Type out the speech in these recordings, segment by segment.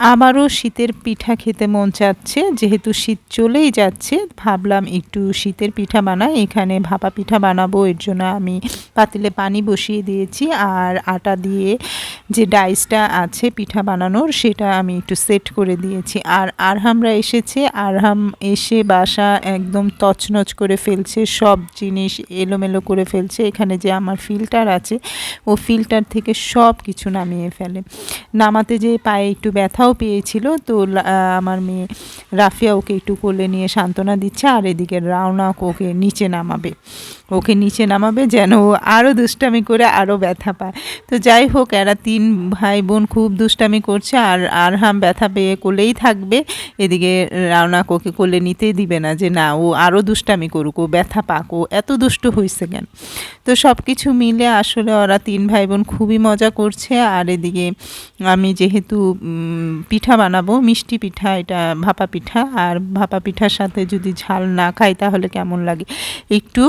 আবারও শীতের পিঠা খেতে মন চাচ্ছে, যেহেতু শীত চলেই যাচ্ছে ভাবলাম একটু শীতের পিঠা বানাই। এখানে ভাপা পিঠা বানাবো, এর জন্য আমি পাতিলে পানি বসিয়ে দিয়েছি আর আটা দিয়ে যে ডাইসটা আছে পিঠা বানানোর সেটা আমি একটু সেট করে দিয়েছি। আর আরহামরা এসেছে, আরহাম এসে বাসা একদম তছনছ করে ফেলছে, সব জিনিস এলোমেলো করে ফেলছে। এখানে যে আমার ফিল্টার আছে ও ফিল্টার থেকে সব কিছু নামিয়ে ফেলে। নামাতে যে পায়ে একটু ব্যথাও পেয়েছিল, তো আমার মেয়ে রাফিয়া ওকে একটু কোলে নিয়ে সান্ত্বনা দিচ্ছে, আর এদিকে রাওনাক ওকে নিচে নামাবে যেন ও আরও দুষ্টামি করে আরও ব্যথা পায়। তো যাই হোক, এরা 3 ভাই বোন খুব দুষ্টামি করছে, আর আরহাম ব্যথা পেয়ে কোলেই থাকবে, এদিকে রাওনাক ওকে কোলে নিতেই দিবে না, যে না ও আরও দুষ্টামি করুক, ও ব্যথা পাক, ও এত দুষ্ট হয়েছে কেন। তো সব কিছু মিলে আসলে ওরা 3 ভাই বোন খুবই মজা করছে। আর এদিকে আমি যেহেতু পিঠা বানাবো, মিষ্টি পিঠা, এটা ভাপা পিঠা, আর ভাপা পিঠার সাথে যদি ঝাল না খাই তাহলে কেমন লাগে, একটু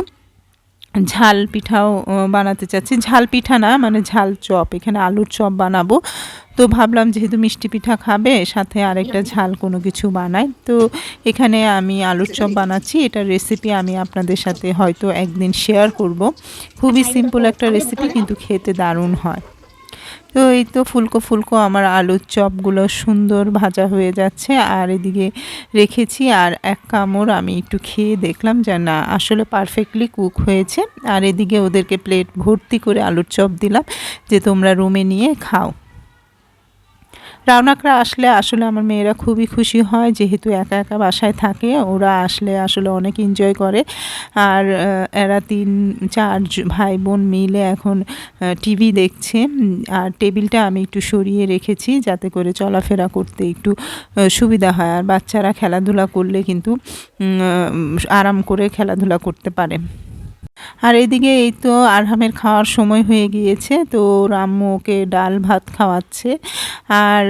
ঝাল পিঠাও বানাতে চাচ্ছি। ঝাল পিঠা না, মানে ঝাল চপ, এখানে আলুর চপ বানাবো। তো ভাবলাম যেহেতু মিষ্টি পিঠা খাবে, সাথে আরেকটা ঝাল কোনো কিছু বানাই। তো এখানে আমি আলুর চপ বানাচ্ছি, এটার রেসিপি আমি আপনাদের সাথে হয়তো একদিন শেয়ার করব। খুবই সিম্পল একটা রেসিপি, কিন্তু খেতে দারুণ হয়। তো এই তো ফুলকো ফুলকো আমার আলুর চপগুলো সুন্দর ভাজা হয়ে যাচ্ছে, আর এদিকে রেখেছি। আর এক কামড় আমি একটু খেয়ে দেখলাম যে না, আসলে পারফেক্টলি কুক হয়েছে। আর এদিকে ওদেরকে প্লেট ভর্তি করে আলুর চপ দিলাম, যে তোমরা রুমে নিয়ে খাও। রাওনাকরা আসলে আসলে আমার মেয়েরা খুবই খুশি হয়, যেহেতু একা একা বাসায় থাকে, ওরা আসলে আসলে অনেক এনজয় করে। আর এরা 3-4 ভাই বোন মিলে এখন টিভি দেখছে। আর টেবিলটা আমি একটু সরিয়ে রেখেছি যাতে করে চলাফেরা করতে একটু সুবিধা হয়, আর বাচ্চারা খেলাধুলা করলে কিন্তু আরাম করে খেলাধুলা করতে পারে। আর এদিকে এই তো আরহামের খাওয়ার সময় হয়ে গিয়েছে, তো আম্মু ওকে ডাল ভাত খাওয়াচ্ছে। আর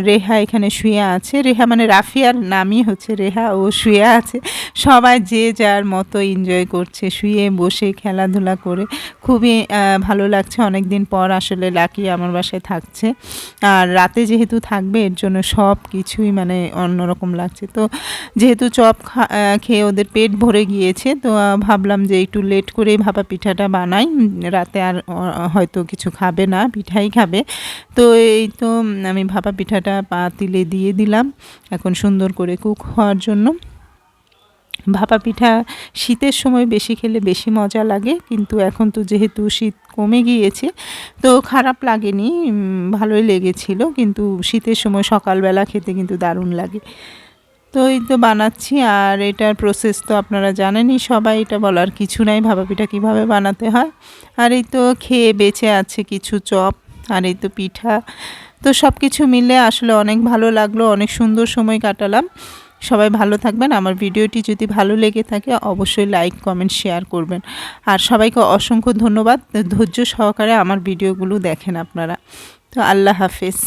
রেহা এখানে শুয়ে আছে, রেহা মানে রাফিয়ার নামই হচ্ছে রেহা, ও শুয়ে আছে। সবাই যে যার মতো এনজয় করছে, শুয়ে বসে খেলাধুলা করে। খুবই ভালো লাগছে, অনেক দিন পর আসলে লাকি আমার বাসায় থাকছে। আর রাতে যেহেতু থাকবে, এর জন্য সব কিছুই মানে অন্যরকম লাগছে। তো যেহেতু চপ খেয়ে ওদের পেট ভরে গিয়েছে, তো ভাবলাম যে একটু লেট করেই ভাপা পিঠাটা বানাই, রাতে আর হয়তো কিছু খাবে না, পিঠাই খাবে। তো এই তো আমি ভাপা পিঠাটা পাতিলে দিয়ে দিলাম এখন সুন্দর করে কুক হওয়ার জন্য। ভাপা পিঠা শীতের সময় বেশি খেলে বেশি মজা লাগে, কিন্তু এখন তো যেহেতু শীত কমে গিয়েছে তো খারাপ লাগেনি, ভালোই লেগেছিল। কিন্তু শীতের সময় সকালবেলা খেতে কিন্তু দারুণ লাগে। তো এই তো বানাচ্ছি, আর এটার প্রসেস তো আপনারা জানেনই সবাই, এটা বলার কিছু নাই ভাপা পিঠা কীভাবে বানাতে হয়। আর এই তো খেয়ে বেঁচে আছে কিছু চপ, আর এই তো পিঠা। তো সব কিছু মিলে আসলে অনেক ভালো লাগলো, অনেক সুন্দর সময় কাটালাম। সবাই ভালো থাকবেন। আমার ভিডিওটি যদি ভালো লেগে থাকে অবশ্যই লাইক কমেন্ট শেয়ার করবেন। আর সবাইকে অসংখ্য ধন্যবাদ, ধৈর্য সহকারে আমার ভিডিওগুলো দেখেন আপনারা। তো আল্লাহ হাফেজ।